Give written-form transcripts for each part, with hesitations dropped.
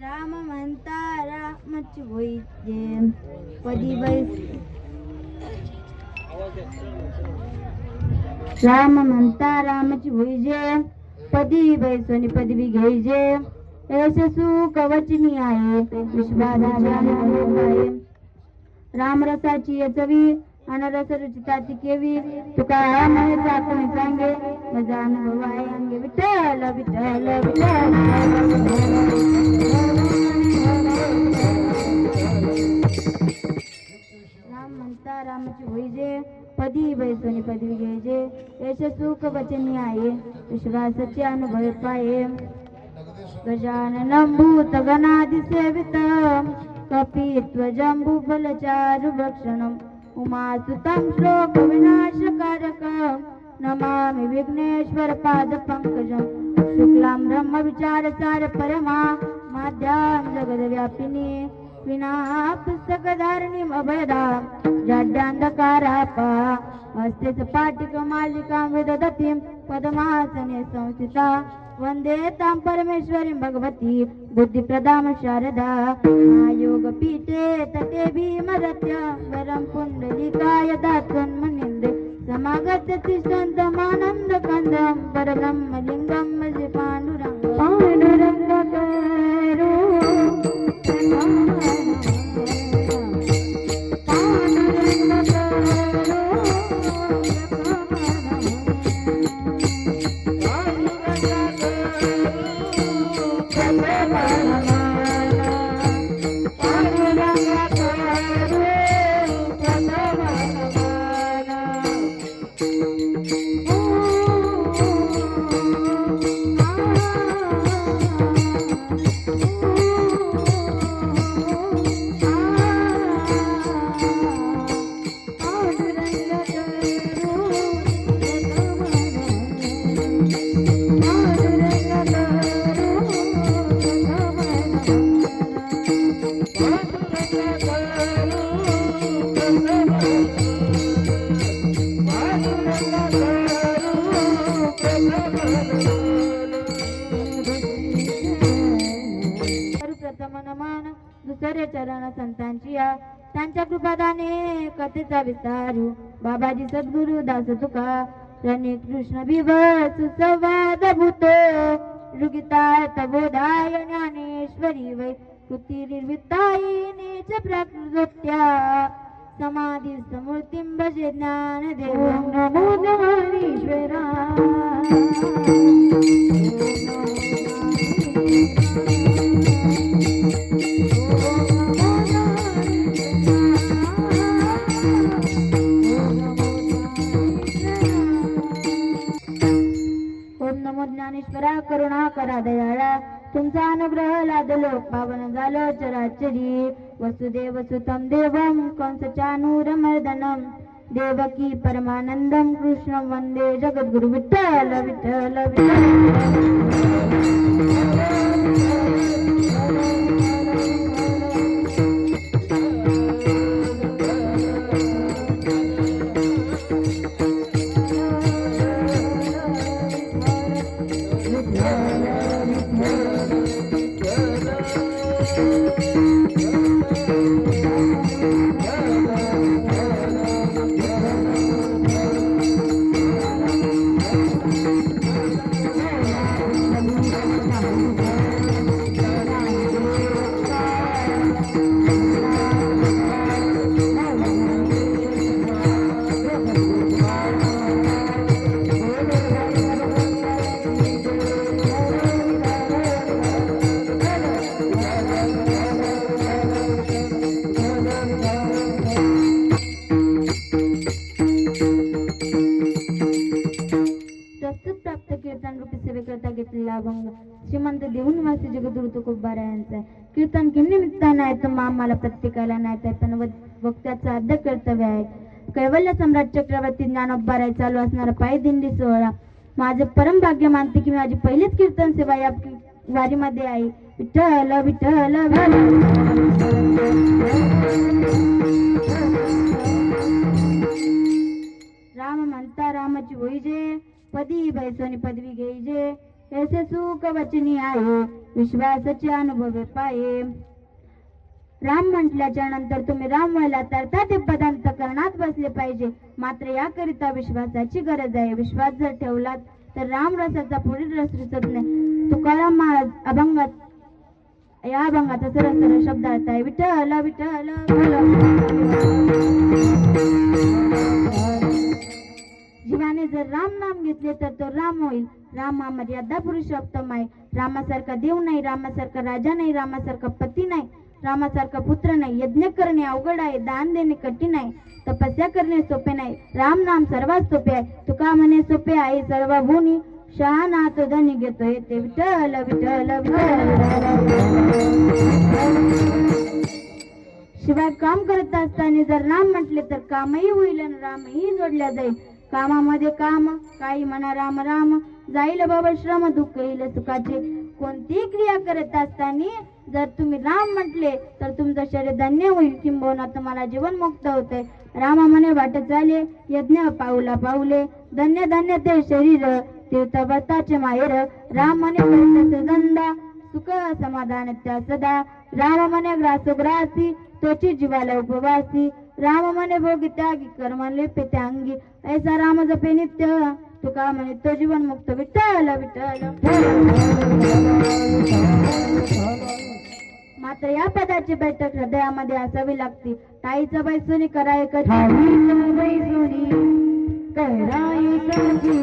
राम म्हणता रामची होई जे पदी बैस राम म्हणता रामची होई जे पदी बैसोनी पदवी घेईजे ऐसे सुख वचनी आहे विश्वादाचे रामरसाची चवी अनरस रुचिताची केवी तुका म्हणे तुम्ही सांगे माझा अनुभव आहे अंगे विठ्ठल विठ्ठल विठ्ठल राम म्हणता रामची होईजे पदी बैसोनी पदवी घ्यायचे ऐसे सुख वचनी आहे विश्वासाचे अनुभव पाये गजाननं भूत गणादि सेवित कपित्व जंबू फलचारु भक्षणम् उमासुतं श्लोक विनाशकारक नमामि विघ्नेश्वर पाद पंकजं शुक्लां ब्रह्म विचार सार परमा माध्यां जगद्व्यापिनी विना पुस्तकधारिणीम् अभयदां जाड्यान्धकारापा हस्ते सपाटिक मालिकां विदधतीं पद्मासने संस्थिता वंदे तां परमेश्वरीं भगवती बुद्धिप्रदां शारदा आयोगपीठे तटे भीमरत्य वरं पुण्डलिकाय दात्वन्मुनीन्द्रे समागत्य तिष्ठन्तमानन्दकन्दं परब्रह्मलिङ्गं भजे पाण्डुरङ्गं पाण्डुरङ्गकरो दुसरे चरण संतांची त्यांच्या कृपादाने कथेचा विस्तारू बाबाजी सद्गुरु दास तुका रणी कृष्ण विभस संवाद भूतो रुगिताय तबोधाय ज्ञानेश्वरी वै कृतिर्वित्ताय नीच प्रकृत्या समाधी समूर्तिं भजे ज्ञानदेवं नमो ज्ञानेश्वरा ज्ञानेश्वरा करुणा करा दयाळा तुमचा अनुग्रह लादलो पावन झालो चराचरी वसुदेव सुतं देवं कंस चाणूरमर्दनं देवकी परमानंदं कृष्णं वंदे जगद्गुरु विठ्ठल विठ्ठल श्रीमंत देवनिवासी जगद्गुरु तुकोबा यांचा कीर्तन किम निमित्तानं आहे तर आम्हाला प्रत्येकाला नाही तर पण वक्त्याचं आद्य कर्तव्य आहे कैवल्य सम्राट चक्रवर्ती ज्ञानोबा राय चालू असणारा पायी दिंडी सोहळा माझे परम भाग्य मानते की माझी पहिलीच कीर्तन सेवा या वारीमध्ये आहे विठ्ठल विठ्ठल राम म्हणता रामची होईजे पदी बैसोनी पदवी घेईजे ऐसे सुख वचनी आहे विश्वासाचे अनुभवे पाये. राम म्हटल्याच्या नंतर तुम्ही राम व्हायला तर ते पदांत करणात बसले पाहिजे. मात्र याकरिता विश्वासाची गरज आहे. विश्वास जर ठेवलात तर राम रसाचा पुढील रस रुचत नाही. तुकाराम महाराज अभंगात या अभंगाचा सरळ सरळ शब्द अर्थ आहे विठ्ठल विठ्ठल. जीवाने जर राम नाम घेतले तर तो राम होईल. राम हा मर्यादा पुरुषोत्तम आहे. रामासारखा देव नाही, रामासारखा राजा नाही, रामासारखा पती नाही, रामासारखा पुत्र नाही. यज्ञ करणे अवघड आहे, दान देणे कठीण आहे, तपस्या करणे सोपे नाही. राम नाम सर्वात सोपे आहे. तुका म्हणे सोपे आहे सर्व भूनी, शहाणा तो धनी घेतोय ते विठ्ठल विठ्ठल विठ्ठल. शिवाय काम करत असताना जर राम म्हटले तर कामही होईल आणि रामही जोडल्या जाईल. कामामध्ये काम काही म्हणा राम राम, जाईल बाबा श्रम दुःख येईल सुखाचे. कोणतीही क्रिया करत असताना जर तुम्ही राम म्हटले तर तुमचं शरीर धन्य होईल, किंबहुना तुम्हाला जीवन मुक्त होते. रामा म्हणे वाट चाले यज्ञ पाऊला पाऊले, धन्य धन्य ते शरीर तीर्थ व्रताचे माहेर. राम म्हणे करतसे धंदा सुख समाधान त्या सदा. राम म्हणे ग्रासोग्रासी तोची जीवाला उपवासी. राम म्हणे भोगी त्यागी कर्म लेपे अंगी, ऐसा राम जपे नित्य. तुका म्हणे तो जीवन मुक्त विठ्ठल विठ्ठल. मात्र या पदाची बैठक हृदयामध्ये असावी लागते. ताईचं बैसुनी कराय कधी बैसुनी कराय कधी.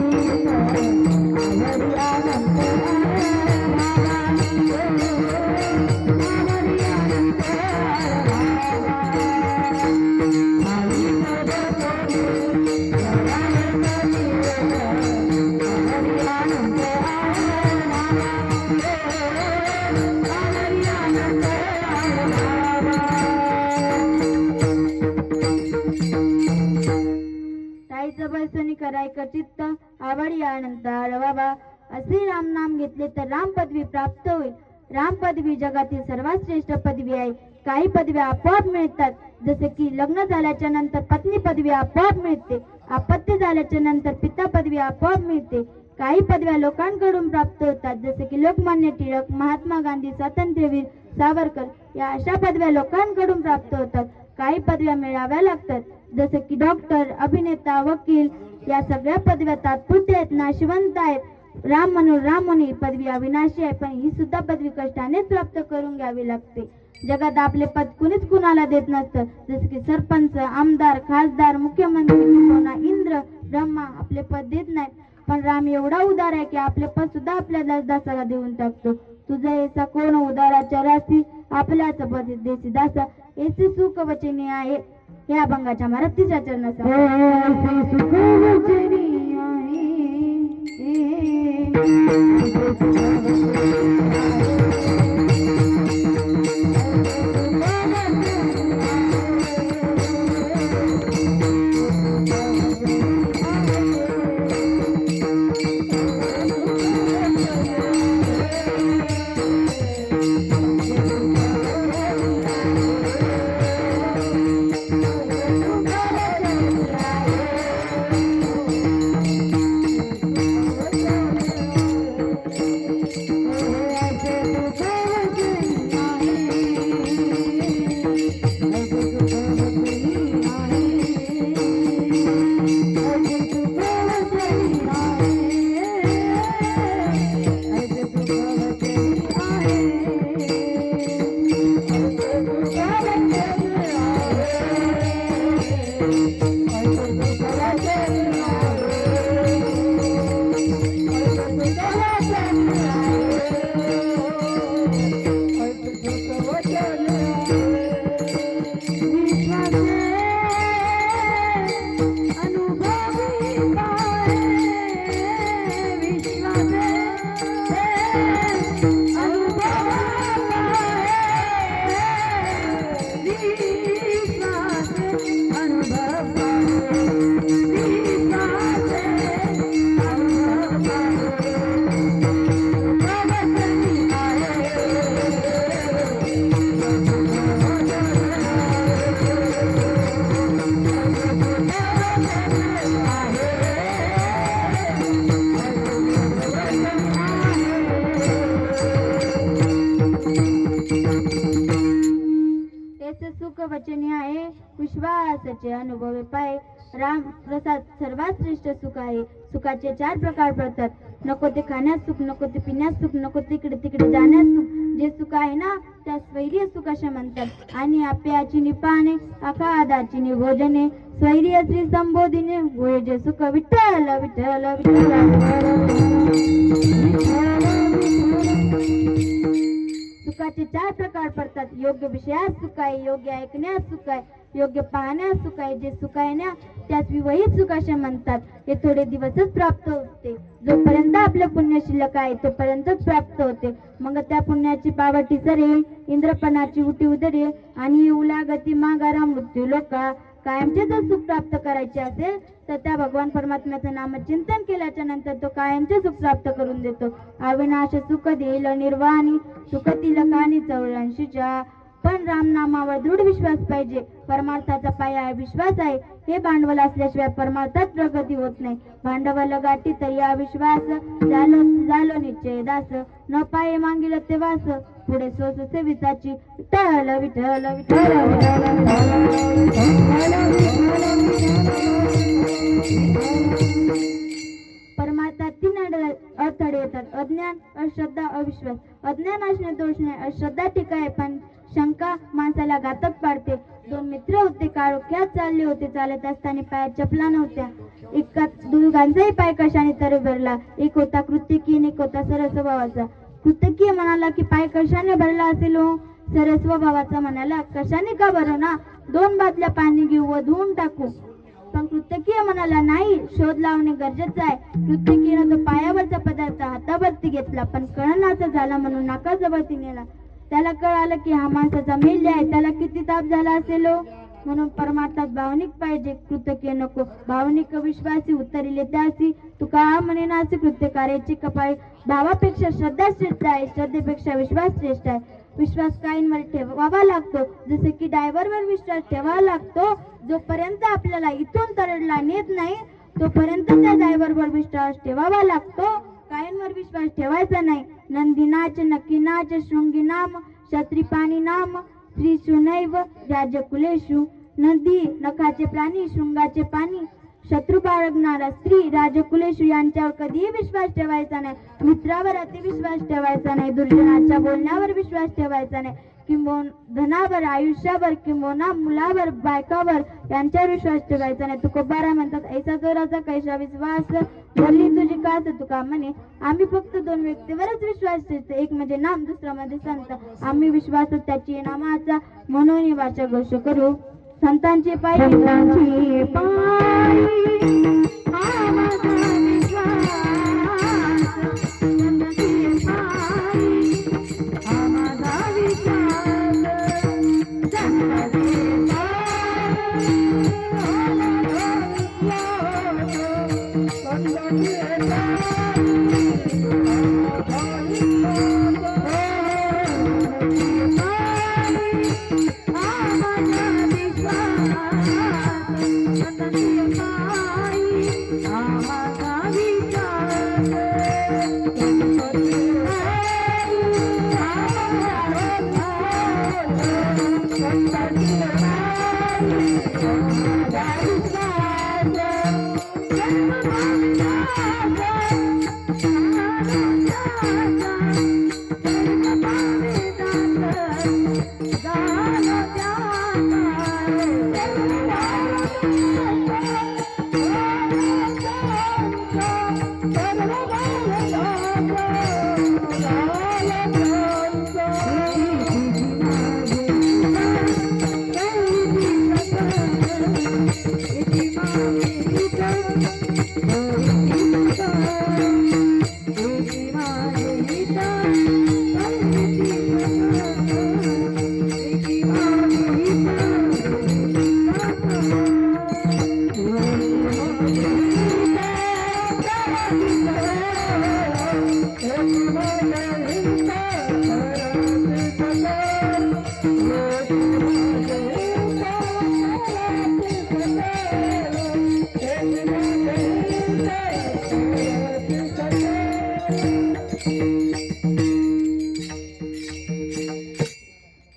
कराय चित्त आवडी आनंद बाबा. असे राम नाम घेतले तर राम पदवी प्राप्त होईल. राम पदवी जगातील सर्वात श्रेष्ठ पदवी आहे. काही पदव्या आपोआप मिळतात, जसे की लग्न झाल्याच्या नंतर पत्नी पदवी आपोआप मिळते, अपत्य झाल्याच्या नंतर पिता पदवी आपोआप मिळते. काही पदव्या लोकांकडून प्राप्त होतात, जसे की लोकमान्य टिळक, महात्मा गांधी, स्वातंत्र्यवीर सावरकर या अशा पदव्या लोकांकडून प्राप्त होतात. काही पदव्या मिळाव्या लागतात, जसे की डॉक्टर, अभिनेता, वकील या सगळ्या पदव्या तात्पुरत्या आहेत, नाशवंत आहेत. राम म्हणून राम मुनी पदवी अविनाशी आहे, पण ही सुद्धा पदवी कष्टानेच प्राप्त करून घ्यावी लागते. जगात आपले पद कुणीच कुणाला देत नसतं, जसे की सरपंच, आमदार, खासदार, मुख्यमंत्री, इंद्र, ब्रह्मा आपले पद देत नाहीत. पण राम एवढा उदार आहे की आपले पद सुद्धा आपल्या दासाला देऊन टाकतो. तुझा ऐसा कोण उदाराच्या राशी, आपल्याच पद देसी दासा. ऐसे सुख वचनी आहे या अभंगाच्या मराठीच्या चरणाचा. सुख वचनी आहे विश्वासाचे अनुभवे पाय राम प्रसाद सर्वात श्रेष्ठ सुख आहे. सुखाचे 4 प्रकार पडतात. नको ते खाण्यास सुख, नको ते पिण्यास सुख, नको तिकडे तिकडे जाण्यास सुख. जे सुख आहे ना त्या स्वैर्य सुख असे म्हणतात. आणि आप्याची निपाने आखादाची निभोजने स्वैर्य श्री संबोधिने होय जे सुख विठ्ठल विठ्ठल विठ्ठल. सुखाचे 4 प्रकार पडतात. योग्य विषयास सुख आहे, योग्य ऐकण्यास सुख आहे, योग्य पाहण्यास सुख आहे. जे सुख आहे ना त्यास विवहित सुख असे म्हणतात. हे थोडे दिवसच प्राप्त होते. जोपर्यंत आपले पुण्य शिल्लक आहे तोपर्यंतच प्राप्त होते. मग त्या पुण्याची पावटी सरे, इंद्रपणाची उटी उदरे आणि उलागती मागारा मृत्यू लोका. कायमचे जर सुख प्राप्त करायचे असेल तर त्या भगवान परमात्म्याचं नामचिंतन केल्याच्या नंतर तो कायमचे सुख प्राप्त करून देतो. अविनाश सुख देईल निर्वाणी, सुख तिलकानी 84. पण रामनामावर दृढ विश्वास पाहिजे. परमार्थाचा पाया आहे विश्वास आहे. हे भांडवल असल्याशिवाय परमार्थात प्रगती होत नाही. भांडवल गाठी तरी अविश्वास, झालो निश्चय दास. न पाये मागिल ते वास, पुढे सोस सेविताची विठ्ठल विठ्ठल विठ्ठल. परमार्थात 3 अडथळे येतात. अज्ञान, अश्रद्धा, अविश्वास. अज्ञान असणे दोष नाही, अश्रद्धा ठीक आहे पण शंका माणसाला घातक पाडते. 2 मित्र होते, काळोख्यात चालले होते. चालत असताना पायात चपला नव्हत्या. दोघांचाही पाय कशाने तरी भरला. एक होता कृत्यकी आणि एक होता सरस्वभावाचा. कृत्यकी म्हणाला की पाय कशाने भरला असेल हो. सरस्वभावाचा म्हणाला कशाने का भरो ना, 2 बादल्या पाणी घेऊ व धुवून टाकू. पण कृत्यकीय म्हणाला नाही, शोध लावणे गरजेचं आहे. कृत्यकीनं तो पायावरचा पदार्थ हातावरती घेतला पण कळनाचा झाला म्हणून नाकाजवळती नेला. त्याला कळालं की हा माणसाचा मेल्य आहे. त्याला किती ताप झाला असेल हो. म्हणून परमार्थात भावनिक पाहिजे, कृत्यकीय नको. भावनिक विश्वासी उत्तरिले त्यासी, तुका म्हणे नासी कृत्य कार्याची कपाळी. भावापेक्षा श्रद्धा श्रेष्ठ आहे, श्रद्धेपेक्षा विश्वास श्रेष्ठ आहे. विश्वास काहींवर ठेवावा लागतो, जसे की ड्रायव्हरवर विश्वास ठेवावा लागतो. जोपर्यंत आपल्याला इथून तरडला नेत नाही तोपर्यंत त्या ड्रायव्हरवर विश्वास ठेवावा लागतो. काहींवर विश्वास ठेवायचा नाही. नंदीनाच नक्कीनाच शृंगी नाम, क्षत्रिपाणी नाम श्री सुनैव राजकुलेशु. नदी नखाचे प्राणी, शृंगाचे पाणी, शत्रू बाळगणारा स्त्री, राजकुलेशु यांच्यावर कधीही विश्वास ठेवायचा नाही. मित्रावर अतिविश्वास ठेवायचा नाही. दुर्जनाच्या बोलण्यावर विश्वास ठेवायचा नाही. किंबहुना धनावर, आयुष्यावर, किंबहुना मुलावर, बायकावर यांच्यावर विश्वास ठेवायचा नाही. तुकोबारा म्हणतात ऐसा जोराचा कैसा विश्वास, बोलली तुझी कास. तुका म्हणे आम्ही फक्त 2 व्यक्तीवरच विश्वास ठेवतो, एक म्हणजे नाम, दुसरा म्हणजे संत. आम्ही विश्वास त्याची नामाचा म्हणून वाचा घोष करू. संतांचे पायी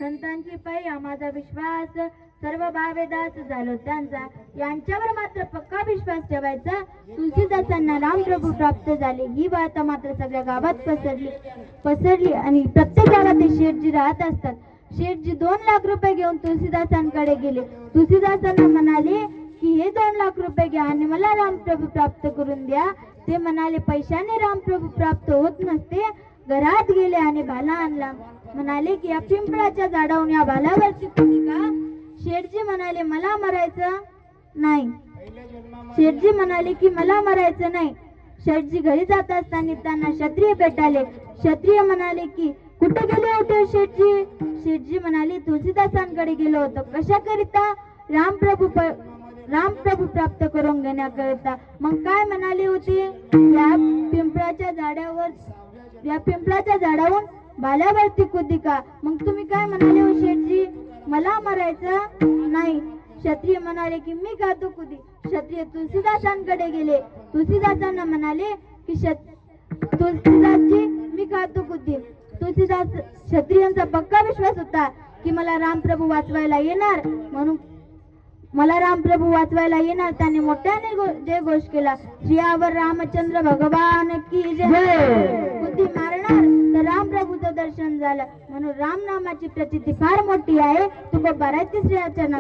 संतांची पायी माझा विश्वास, सर्व भावेदास झालो त्यांचा. यांच्यावर मात्र पक्का विश्वास ठेवायचा. तुलसीदासांना रामप्रभू प्राप्त झाले ही वार्ता मात्र सगळ्या गावात पसरली आणि प्रत्येक गावात ते शेठजी राहत असतात. शेठजी 2 लाख रुपये घेऊन तुलसीदासांकडे गेले. तुलसीदासांना म्हणाले की हे 2 लाख रुपये घ्या आणि मला रामप्रभू प्राप्त करून द्या. ते म्हणाले पैशाने रामप्रभू प्राप्त होत नसते. घरात गेले आणि भाला आणला. म्हणाले की या पिंपळाच्या झाडावरून या भालावरची का? शेठजी म्हणाले मला मरायचं नाही. शेठजी म्हणाले की मला मरायचं नाही. शेठजी घरी जात असताना त्यांना क्षत्रिय भेटले. क्षत्रिय म्हणाले की कुठे गेले होते शेठजी? शेठजी म्हणाले तुलसीदासांकडे गेलो होतो. कशाकरिता? रामप्रभू प्राप्त करून घेण्याकरिता. मग काय म्हणाले होते? या पिंपळाच्या झाडावरून भाल्यावरती कुदी का? मग तुम्ही काय म्हणाले हो शेठजी? मला मरायचं नाही. क्षत्रिय म्हणाले की मी का तो कुदी? क्षत्रिय तुलसीदासांकडे गेले. तुलसीदासांना म्हणाले की तुलसीदासजी मी का तो कुदी? तुलसीदास क्षत्रियांचा पक्का विश्वास होता की मला रामप्रभू वाचवायला येणार, म्हणून मला रामप्रभू वाचवायला येणार. त्याने मोठ्याने जय घोष केला. श्रीयावर रामचंद्र भगवान की जय. बुद्धी मारणार तर रामप्रभूचं दर्शन झालं. म्हणून राम नामाची प्रचिती फार मोठी आहे. तुकोबाराची श्री अर्चना.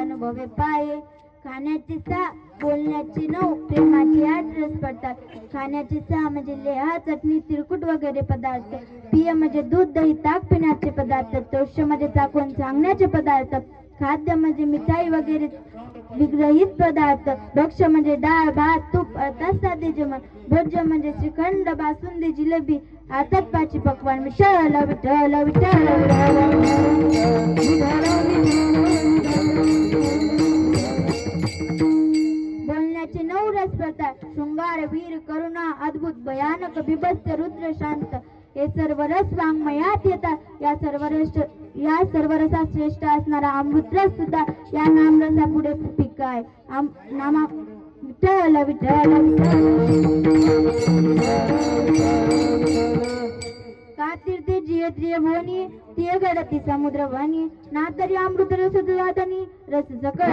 अनुभवे पाये. खाण्याची 6 बोलण्याची 9 प्रेमाची 8 रस पडतात. खाण्याची 6 म्हणजे लेहा चटणी तिरकुट वगैरे पदार्थ. पिय म्हणजे दूध दही ताक पिण्याचे पदार्थ. तोष्य म्हणजे चाकून सांगण्याचे पदार्थ. खाद्य म्हणजे मिठाई वगैरे विग्रहित पदार्थ. भक्ष्य म्हणजे डाळ भात तूप अर्थात साधे जेवण. भोज्य म्हणजे श्रीखंड बासुंदी जिलेबी अर्थात पाची पकवान. विठ्ठल विठ्ठल विठ्ठल बोलण्याचे 9 रस प्रकार. शृंगार वीर करुणा अद्भुत भयानक बिभत्स रुद्र शांत हे सर्व रस वाङ्मयात येतात. या सर्व रसात श्रेष्ठ असणारा अमृतरस सुद्धा या नामरसा पुढे फिका आहे. नामा विठ्ठल विठ्ठल का तीर्थे जियत्रिय भुवनी तिय गडती समुद्र वनी ना तरी अमृत रस दुधातनी रस सकळ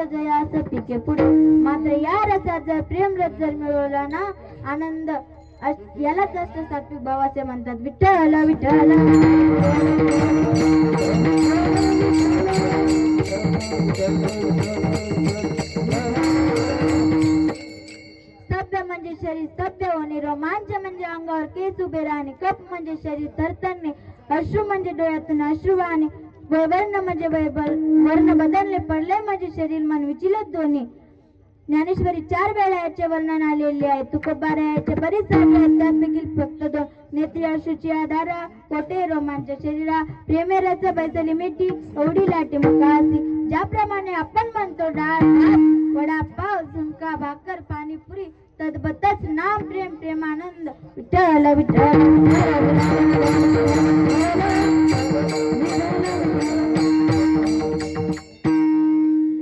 आनंद जया असं पिके पुढे. मात्र या रसात जर प्रेम रस जर मिळवला ना आनंद यालाच असतं सात्विक भाव असे म्हणतात. विठ्ठल विठ्ठल स्तब्ध म्हणजे शरीर स्तब्ध होणे, रोमांच म्हणजे अंगावर केस उभे राहणे, कप म्हणजे शरीर थरथरणे, अश्रू म्हणजे डोळ्यातून अश्रू वाहणे, वर्ण म्हणजे वर्ण बदलले, पडले म्हणजे शरीर मन विचलित दोन्ही. ज्ञानेश्वरी 4 वेळा याचे वर्णन आलेले आहे. तुकोबारा याचे बरेच आहेत, त्यापैकी फक्त 2. नेत्री अश्रूची आधारा, कोटे रोमांच शरीरा, प्रेमेरच बैसली मिठी, एवढी लाटी मुखासी. ज्याप्रमाणे आपण म्हणतो डाळ भात वडापाव झुणका भाकर पाणीपुरी तद्बतच नाम प्रेम प्रेमानंद. विठ्ठल विठ्ठल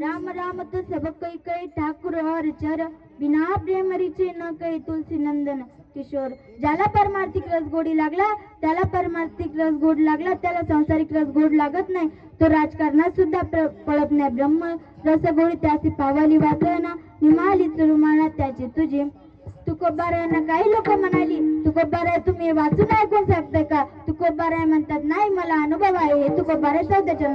राम राम तो सब कई कई ठाकुर और चर, बिना प्रेम रिचे न कई तुलसी नंदन किशोर. ज्याला परमार्थिक रस गोडी लागला त्याला परमार्थिक रस गोड लागला, त्याला सांसारिक रस गोड लागत नाही. तो राजकारणात सुद्धा पळत नाही. ब्रह्म रसगोडी त्याची पावली वाचना, निमाली रुमाना त्याची तुझी. तुकोबारायांना काही लोक म्हणाली, तुकोबाराय तुम्ही वाचून ऐकून सांगताय का? तुकोबाराय म्हणतात नाही मला अनुभव आहे. हे तुकोबाराय शब्दाच्या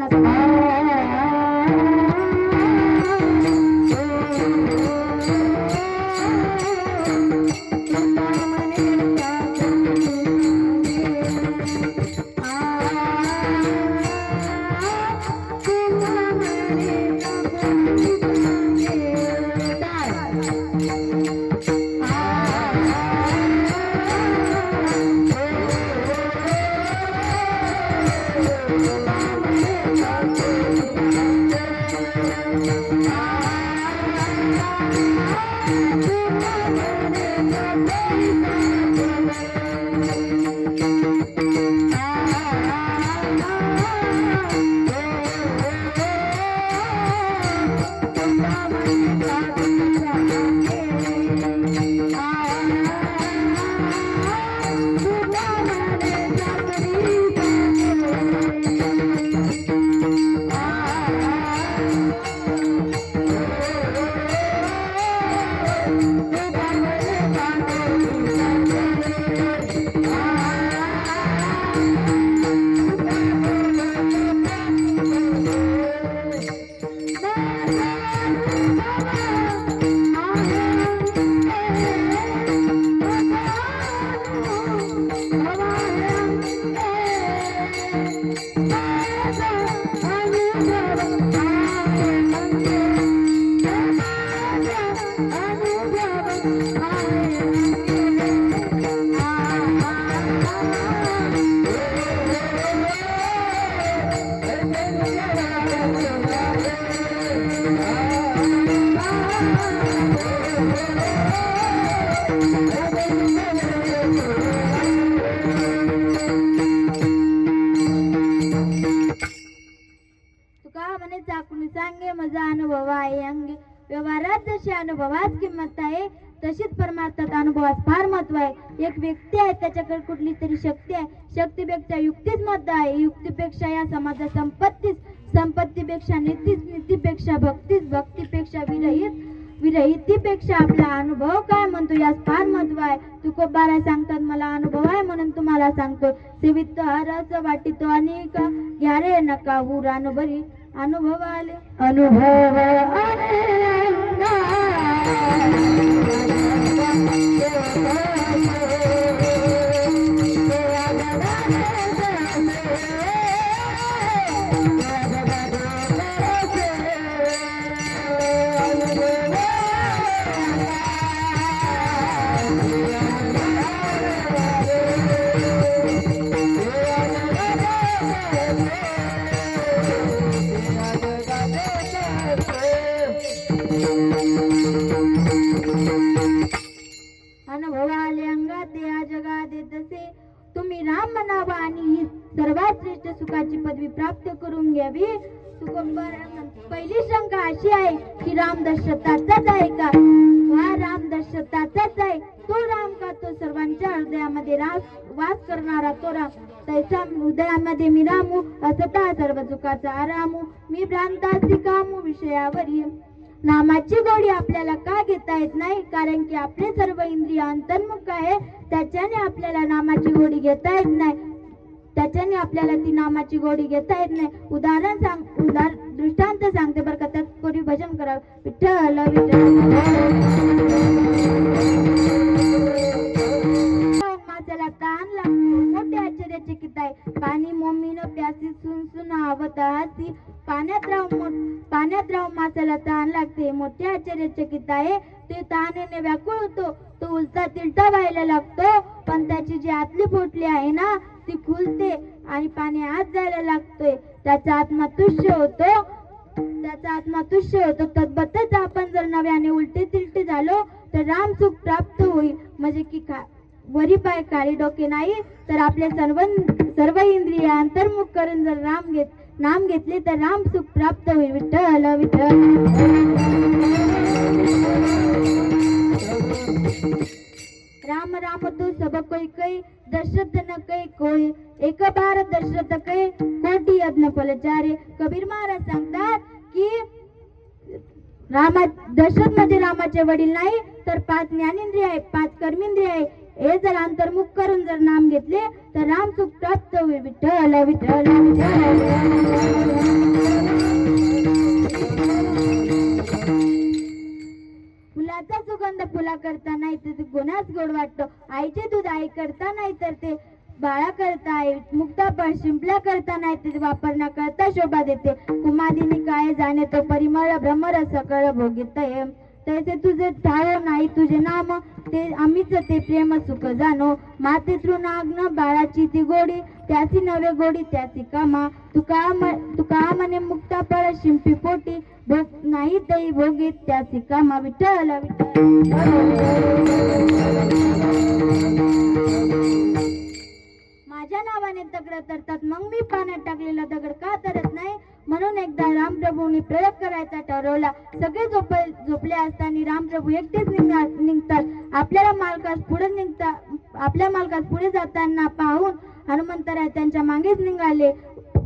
सांगे मजा अनुभव आहे अंगे. व्यवहारात जशी अनुभवात किंमत आहे तशीच परमार्थात अनुभवात फार महत्व आहे. एक व्यक्ती आहे त्याच्याकडे कुठली तरी शक्ती आहे, शक्तीपेक्षा युक्तीच महत्व आहे, युक्तीपेक्षा या समाजात संपत्तीच, संपत्तीपेक्षा नीतीच, नीतीपेक्षा भक्तीच, भक्तीपेक्षा विरहितीपेक्षा आपला अनुभव काय म्हणतो यास फार महत्व आहे. तुकोबाराय सांगतात मला अनुभव आहे म्हणून तुम्हाला सांगतो. सेवित रस वाटितो अनेक, घ्या रे नका हुरान बरी. अनुभव आले अनुभव अनुभवाले अंगात या जगात तसे तुम्ही राम म्हणावा आणि ही सर्वात श्रेष्ठ सुखाची पदवी प्राप्त करून घ्यावी. पहिली शंका अशी आहे की राम दशरथाचाच आहे का? हा राम दशरथाचाच आहे. तो राम का? तो सर्वांच्या हृदयामध्ये वास करणारा तो राम. त्याच्या हृदयामध्ये मी रामू असता सर्व सुखाचा आरामू. मी भ्रांतासी कामू विषयावरी. नामाची गोडी आपल्याला का घेता येत नाही? कारण की आपले सर्व इंद्रिय अंतर्मुख आहे, त्याच्याने आपल्याला नामाची गोडी घेता येत नाही. त्याच्याने आपल्याला ती नामाची गोडी घेता येत नाही. दृष्टांत सांगते बरं का, तत्पूर्वी भजन करा. विठ्ठल मासेला तहान लागतो, मोठे आश्चर्याचे कित आहे. पाणी मोमीनं प्यासी सुनसुन आवत हासी. पाण्यात राहून मासेला तहान लागते, मोठे आश्चर्याचे कित आहे. ते तहानेने व्याकुळ होतो, तो उलटा तिलटा व्हायला लागतो, पण त्याची जी आतली पोटली आहे ना ती खुलते आणि पाणी आत जायला लागतोय. त्याचा आत्मा तुष्य होतो. तद्बतच आपण जर नव्याने उलटे तिलटे झालो तर राम सुख प्राप्त होईल. म्हणजे की वरी पाय काळी डोके नाही, तर आपले सर्व इंद्रिय अंतर्मुख करून जर नाम घेतले तर राम सुख प्राप्त होईल. विठ्ठल विठ्ठल. राम राम तू सब कोई कई, दशरथ न कई कोई. एक बार दशरथ कई, कोटी यज्ञ फलचारे. कबीर महाराज सांगतात की दशरथ म्हणजे रामाचे वडील नाही, तर 5 ज्ञानेंद्रिय आहे, 5 कर्मेंद्रिय आहे. हे जर अंतर्मुख करून जर नाम घेतले तर राम सुख प्राप्त होईल. विठ्ठल विठ्ठल. फुलाचा सुगंध फुला करता नाही तर ते गुणाच गोड वाटतो. आईचे दूध आई करता नाही तर ते बाळा करता आहे. मुक्ताफळ शिंपल्या करता नाही ते वापरण्या करता शोभा देते. कुमादिनी काय जाणे तो परिमळ भ्रमर सकळ भोगित. तैसे तुझे ठाव नाही तुझे नाम, ते आम्हीच ते प्रेम सुख जाणो. माते तृणाग्न बाळाची ती गोडी, त्याची नवे गोडी त्याची कामा. तुका म्हणे मुक्ताफळ शिंपी पोटी, भोग नाही ते भोगीत त्याची कामा. विठ्ठल माझ्या नावाने दगड तरतात, मग मी पाण्यात टाकलेला दगड का तरत नाही? म्हणून एकदा रामप्रभूंनी प्रयोग करायचा ठरवला. सगळे झोपले असताना रामप्रभू एकटेच निघतात. आपल्या मालकास पुढे जाताना पाहून हनुमंतराय त्यांच्या मागेच निघाले.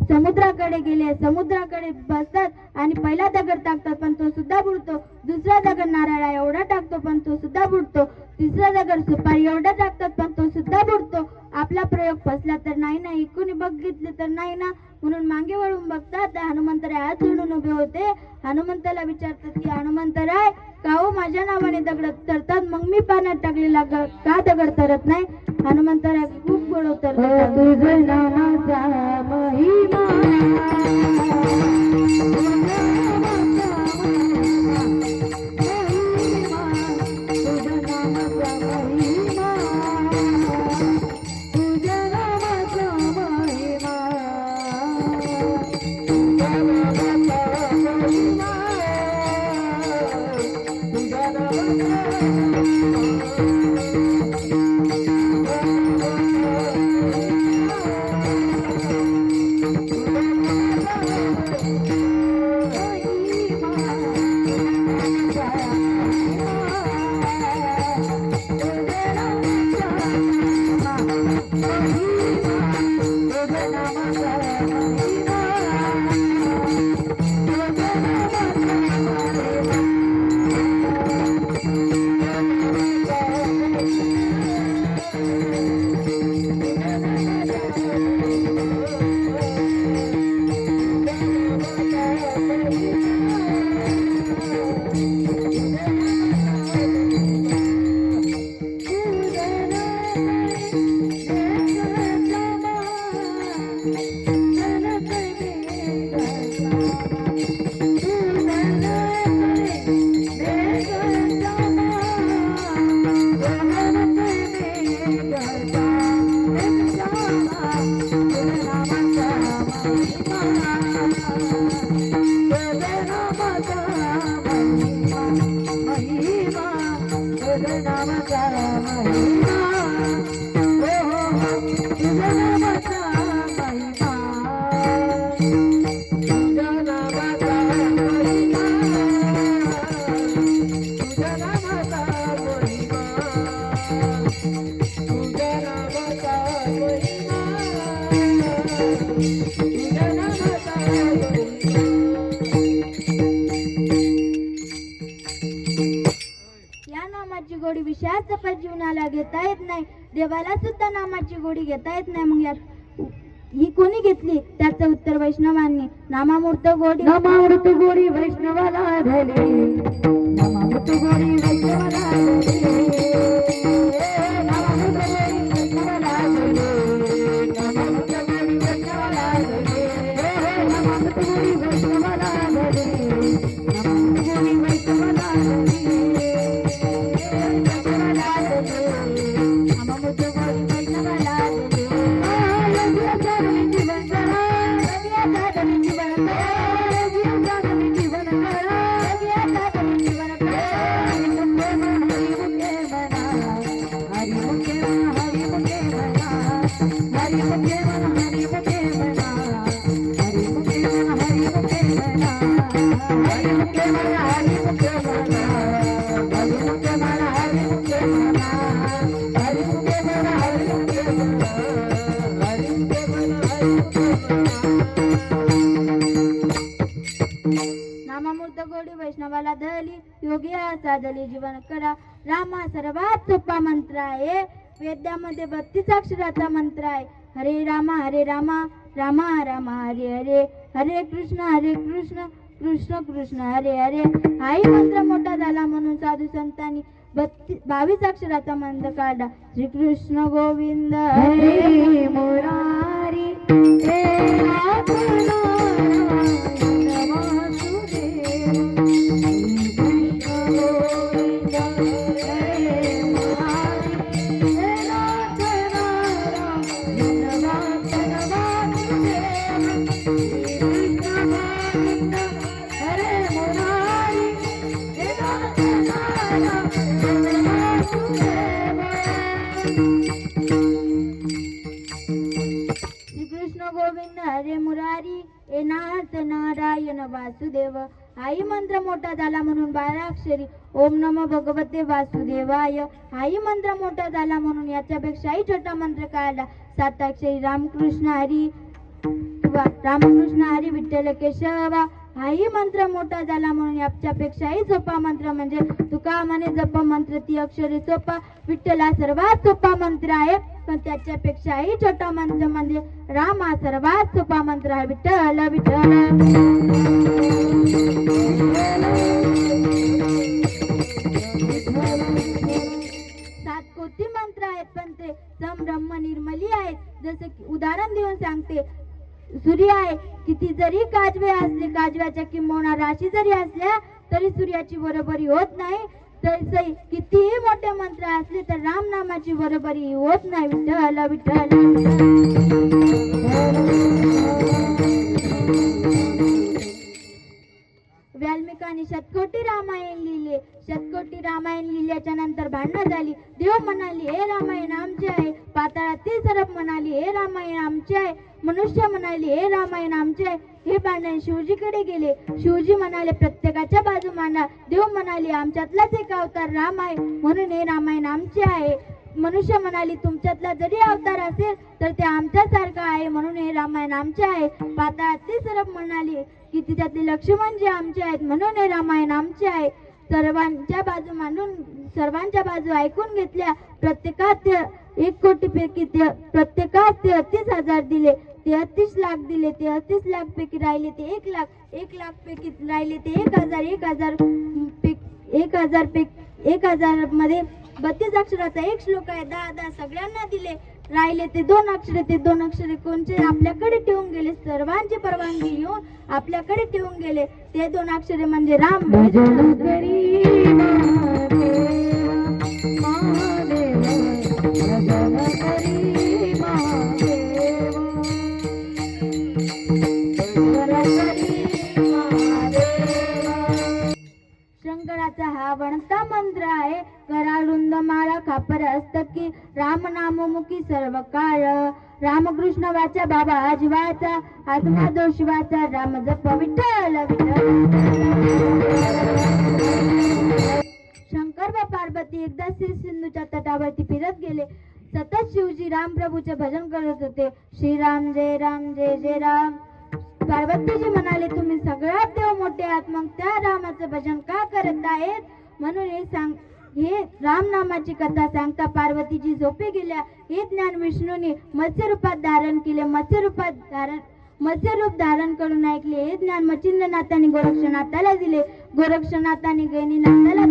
समुद्राकडे गेले. समुद्राकडे बसतात आणि पहिला दगड टाकतात पण तो सुद्धा बुडतो. दुसरा दगड नारळा एवढा टाकतो पण तो सुद्धा बुडतो. तिसरा दगड सुपारी एवढा टाकतात पण तो सुद्धा बुडतो. आपला प्रयोग फसला तर नाही ना, इकून बघितले तर नाही ना, म्हणून मागे वळून बघतात. हनुमंतराय हात जोडून उभे होते. हनुमंताला विचारतात की हनुमंतराय का हो माझ्या नावाने दगड तरतात, मग मी पाण्यात टाकलेला का दगड तरत नाही? हनुमंतराय खूप गोड उतरतात. तुझं नामाचा महिमा पण जीवनाला घेता येत नाही, देवाला सुद्धा नामाची गोडी घेता येत नाही. मग यात ही कोणी घेतली? त्याचं उत्तर वैष्णवांनी. नामामूर्त गोडी वैष्णवाला धले, नामामृत गोडी वैष्णवाला धले, नामामृत गोडी वैष्णवाला धले, नामामृत गोडी वैष्णवाला धले, नामामृत गोडी वैष्णवाला धले, नामामृत गोडी वैष्णवाला धले, नामामृत गोडी वैष्णवाला धले. नामामूर्त गोडी वैष्णवाला धरली, योगी हा साधली जीवन करा. राम हा सर्वात सोपा मंत्र आहे. वेदामध्ये 32 अक्षराचा मंत्र आहे. हरे रामा रामा रामा हरे हरे, हरे कृष्ण कृष्ण कृष्ण हरे हरे. हाही मंत्र मोठा झाला म्हणून साधू संतांनी 22 अक्षराचा मंत्र काढला. श्रीकृष्ण गोविंद हरे मुरारी, हे नाथ नारायण वासुदेव, श्रीकृष्ण गोविंद हरे मुरारी, हे नाथ नारायण वासुदेव, श्रीकृष्ण गोविंद हरे मुरारी, हे नाथ नारायण वासुदेव. श्रीकृष्ण गोविंद हरे मुरारी, ए नाथ नारायण वासुदेव. हाही मंत्र मोठा झाला म्हणून 12 अक्षरी ओम नमो भगवते वासुदेवाय. हाही मंत्र मोठा झाला म्हणून याच्यापेक्षाही छोटा मंत्र काढला. 7 अक्षरी रामकृष्ण हरी विठ्ठल केशवा. हाही मंत्र मोठा झाला म्हणून याच्यापेक्षाही सोपा मंत्र म्हणजे तुका म्हणे जप मंत्र 3 अक्षरे सोपा. विठ्ठल हा सर्वात सोपा मंत्र आहे, पण त्याच्यापेक्षाही छोटा मंत्र म्हणजे राम हा सर्वात सोपा मंत्र आहे. विठ्ठल विठ्ठल. 7 कोटी मंत्र आहेत, पण ते ब्रह्म निर्मली आहेत. जसं की उदाहरण देऊन सांगते, सूर्य आहे. किती जरी काजवे असले, काजव्याच्या किंबहुना राशी जरी असल्या तरी सूर्याची बरोबरी होत नाही. तसे कितीही मोठे मंत्र असले तर राम नामाची बरोबरी होत नाही. विठ्ठल विठ्ठल. वाल्मिकांनी शतकोटी रामायण लिहिले. शतकोटी रामायण लिहिल्याच्या नंतर भांडणं झाली. देव म्हणाली हे रामायण आमचे आहे. पाताळातील सरप म्हणाली हे रामायण आमचे आहे. मनुष्य म्हणाली हे रामायण आमचे आहे. हे भांडण शिवजीकडे गेले. शिवजी म्हणाले प्रत्येकाच्या बाजू मांडा. देव म्हणाले आमच्यातलाच एक अवतार राम आहे म्हणून हे रामायण आमचे आहे. मनुष्य म्हणाली तुमच्यातला जरी अवतार असेल तर ते आमच्यासारखा आहे म्हणून हे रामायण आमचे आहे. पाताळातील सरप म्हणाली की त्यातले लक्ष्मण जे आमचे आहेत म्हणून हे रामायण आमचे आहे. सर्वांच्या बाजू मांडून सर्वांच्या बाजू ऐकून घेतल्या. प्रत्येकात 1 कोटी पैकी प्रत्येकास 33,000 दिले. 33 लाख दिले. 33 लाख पैकी राहिले ते 1 लाख. 1 लाख पैकी राहिले ते 1,000. 1,000 मध्ये 32 अक्षराचा 1 श्लोक आहे. 10 सगळ्यांना दिले. राहिले ते 2 अक्षरे. ते 2 अक्षरे कोणचे आपल्याकडे ठेवून गेले. सर्वांची परवानगी घेऊन आपल्याकडे ठेवून गेले. ते 2 अक्षरे म्हणजे राम. भजन करी महादेव महादेव, भजन करी महादेव, भजन करी महादेव. शंकराचा हा वणता मंत्र आहे. कराळुंद माळा खापर हस्तकी, राम नाम मुखी सर्व काळ. रामकृष्ण वाचा बाबा जीवाचा, आत्मा दोष वाचा राम जप विठ्ठल विठ्ठल. शंकर व पार्वती एकदा श्री सिंधूच्या तटावरती फिरत गेले. सतत शिवजी रामप्रभूचे भजन करत होते. श्रीराम जय राम जय जय राम. पार्वतीजी म्हणाले तुम्ही सगळ्यात देव मोठे आहात, मग त्या रामाचं भजन का करत आहेत. हे रामनामाची कथा सांगता पार्वतीची झोपे गेल्या. हे ज्ञान विष्णूने मत्स्य रूपात धारण केले. मत्स्य रूप धारण करून ऐकले. हे ज्ञान मच्छिंद्रनाथाने गोरक्षनाथाला दिले. गोरक्षनाथाने गहिनीनाथाला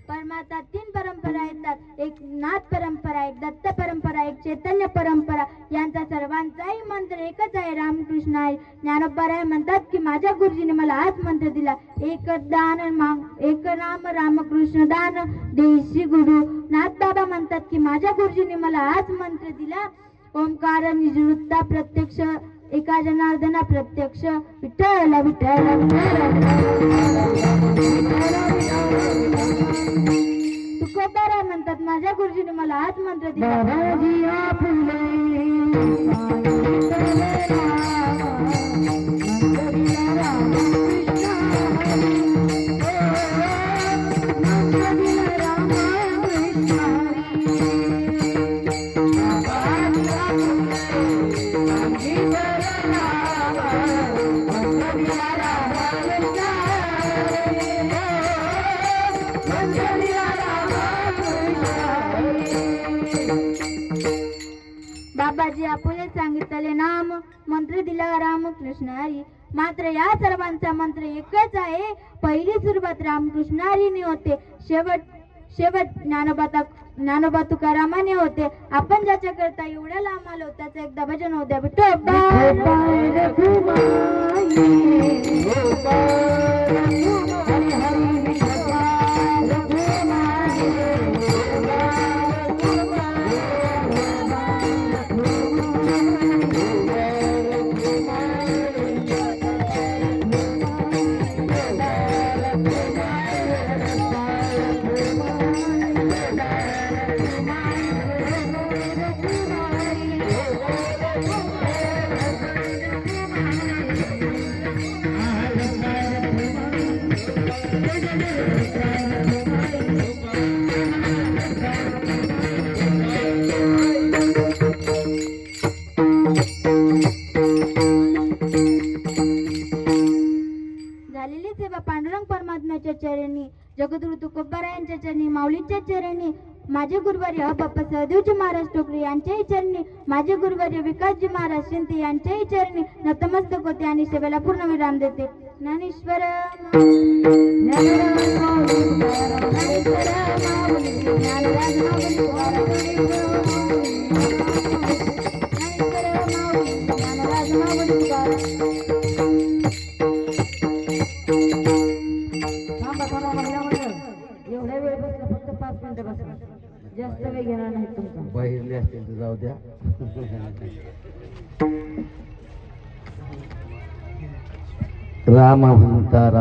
परमात्मा तीन परंपरा येतात. एक नाथ परंपरा, एक दत्त परंपरा, एक चैतन्य परंपरा. यांचा सर्वांचाही मंत्र एकच आहे, रामकृष्ण आहे. ज्ञानोबा म्हणतात की माझ्या गुरुजीने मला हाच मंत्र दिला. एक नाम रामकृष्ण दान देशी गुरु. नाथ बाबा म्हणतात की माझ्या गुरुजीने मला हाच मंत्र दिला. ओंकार निजवृत्ता प्रत्यक्ष एका जनार्दना प्रत्यक्ष. विठ्ठल विठ्ठल तुकोबाराय म्हणतात माझ्या गुरुजीने मला हाच मंत्र दिला. बाबाजी आपुले सांगितले नाम मंत्र दिला रामकृष्ण हरी. मात्र या सर्वांचा मंत्र एकच आहे. पहिली सुरुवात रामकृष्ण हरीने होते. शेवट ज्ञानोबा तुकारामाने होते. आपण ज्याच्या करता एवढ्या लांब आलो त्याचं एकदा भजन होऊ द्या. झालेली सेवा पांडुरंग परमात्म्याच्या चरणी, जगद्गुरु तुकोबाराय यांच्या चरणी, माऊलीच्या चरणी, माझे गुरुवर्य बाप्पा सहदेवजी महाराज टोकरे यांच्याही चरणी, माझे गुरुवर्य विकासजी महाराज शिंदे यांच्याही चरणी नतमस्तक होते आणि सेवेला पूर्ण विराम देते. ज्ञानेश्वर एवढ्या वेळ बसला, फक्त 5 मिनिटं बसला, जास्त वेळ घेणार नाही तुमचा. बाहेरले असतील तर जाऊ द्या. राम म्हणता